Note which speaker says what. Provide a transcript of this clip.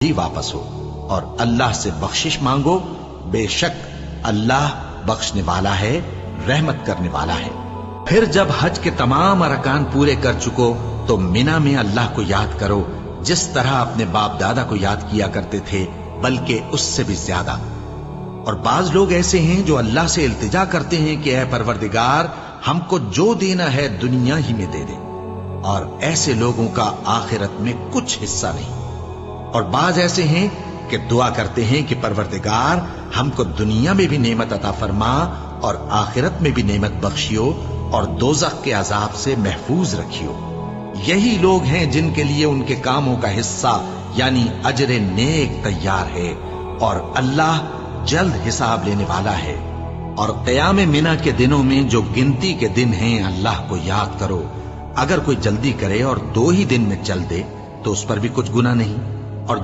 Speaker 1: ही वापस हो और अल्लाह से बख्शिश मांगो। बेशक अल्लाह बख्शने वाला है, रहमत करने वाला है। फिर जब हज के तमाम अरकान पूरे कर चुको तो मिना में अल्लाह को याद करो जिस तरह अपने बाप दादा को याद किया करते थे, बल्कि उससे भी ज्यादा। और बाज लोग ऐसे हैं जो अल्लाह से इल्तिजा करते हैं कि ऐ परवरदिगार, हमको जो देना है दुनिया ही में दे दे, और ऐसे लोगों का आखिरत में कुछ हिस्सा नहीं। और बाज ऐसे हैं कि दुआ करते हैं कि परवरदिगार, हमको दुनिया में भी नेमत अता फरमा और आखिरत में भी नेमत बख्शियो और दोज़ख के अजाब से महफूज रखियो। यही लोग हैं जिनके लिए उनके कामों का हिस्सा यानी अजरे नेक तैयार है, और अल्लाह जल्द हिसाब लेने वाला है। और क़याम मिना के दिनों में जो गिनती के दिन हैं, अल्लाह को याद करो। अगर कोई जल्दी करे और 2 ही दिन में चल दे तो उस पर भी कुछ गुनाह नहीं।